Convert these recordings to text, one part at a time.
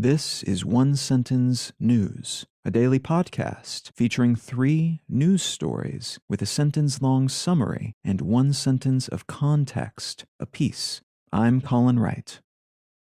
This is One Sentence News, a daily podcast featuring 3 news stories with a sentence-long summary and 1 sentence of context apiece. I'm Colin Wright.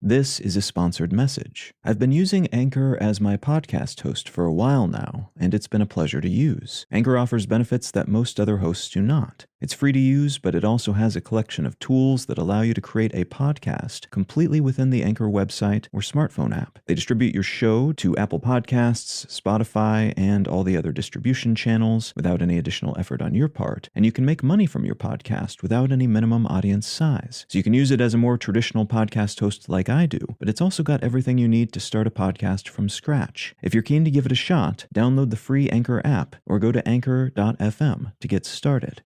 This is a sponsored message. I've been using Anchor as my podcast host for a while now, and it's been a pleasure to use. Anchor offers benefits that most other hosts do not. It's free to use, but it also has a collection of tools that allow you to create a podcast completely within the Anchor website or smartphone app. They distribute your show to Apple Podcasts, Spotify, and all the other distribution channels without any additional effort on your part, and you can make money from your podcast without any minimum audience size. So you can use it as a more traditional podcast host like I do, but it's also got everything you need to start a podcast from scratch. If you're keen to give it a shot, download the free Anchor app or go to anchor.fm to get started.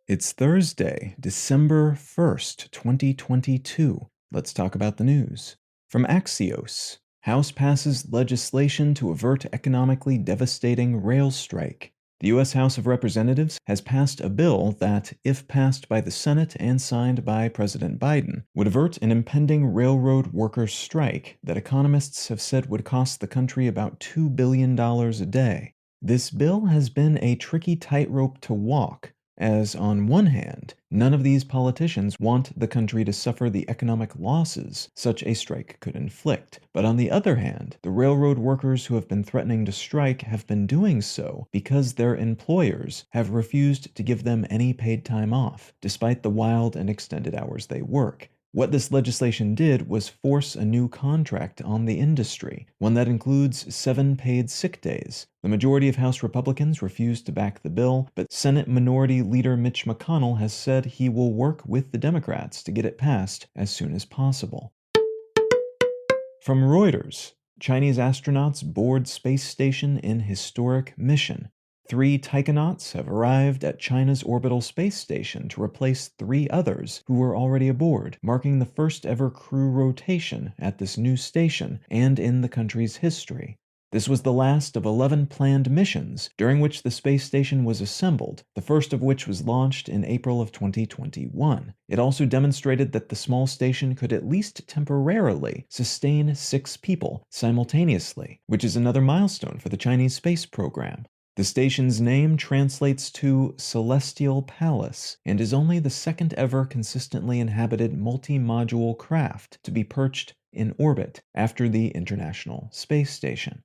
It's Thursday, December 1st, 2022. Let's talk about the news. From Axios, House passes legislation to avert economically devastating rail strike. The U.S. House of Representatives has passed a bill that, if passed by the Senate and signed by President Biden, would avert an impending railroad workers' strike that economists have said would cost the country about $2 billion a day. This bill has been a tricky tightrope to walk, as on one hand, none of these politicians want the country to suffer the economic losses such a strike could inflict. But on the other hand, the railroad workers who have been threatening to strike have been doing so because their employers have refused to give them any paid time off, despite the wild and extended hours they work. What this legislation did was force a new contract on the industry, one that includes 7 paid sick days. The majority of House Republicans refused to back the bill, but Senate Minority Leader Mitch McConnell has said he will work with the Democrats to get it passed as soon as possible. From Reuters, Chinese astronauts board space station in historic mission. 3 taikonauts have arrived at China's orbital space station to replace 3 others who were already aboard, marking the first ever crew rotation at this new station and in the country's history. This was the last of 11 planned missions, during which the space station was assembled, the first of which was launched in April of 2021. It also demonstrated that the small station could at least temporarily sustain 6 people simultaneously, which is another milestone for the Chinese space program. The station's name translates to Celestial Palace and is only the second ever consistently inhabited multi-module craft to be perched in orbit after the International Space Station.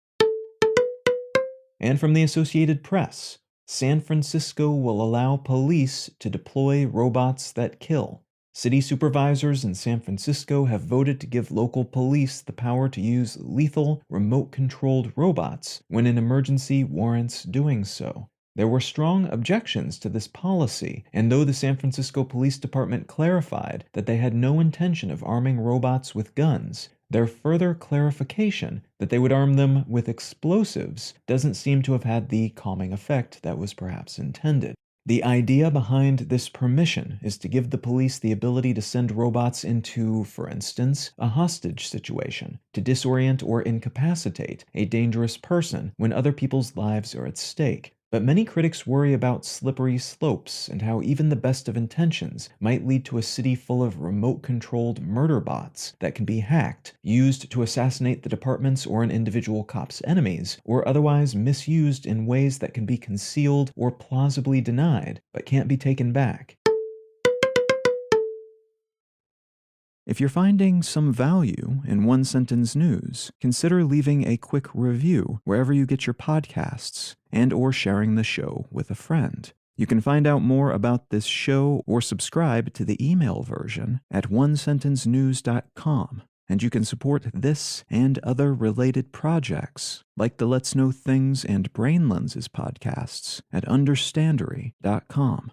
And from the Associated Press, San Francisco will allow police to deploy robots that kill. City supervisors in San Francisco have voted to give local police the power to use lethal, remote-controlled robots when an emergency warrants doing so. There were strong objections to this policy, and though the San Francisco Police Department clarified that they had no intention of arming robots with guns, their further clarification that they would arm them with explosives doesn't seem to have had the calming effect that was perhaps intended. The idea behind this permission is to give the police the ability to send robots into, for instance, a hostage situation, to disorient or incapacitate a dangerous person when other people's lives are at stake. But many critics worry about slippery slopes and how even the best of intentions might lead to a city full of remote-controlled murder bots that can be hacked, used to assassinate the department's or an individual cop's enemies, or otherwise misused in ways that can be concealed or plausibly denied, but can't be taken back. If you're finding some value in One Sentence News, consider leaving a quick review wherever you get your podcasts and or sharing the show with a friend. You can find out more about this show or subscribe to the email version at onesentencenews.com, and you can support this and other related projects like the Let's Know Things and Brain Lenses podcasts at understandery.com.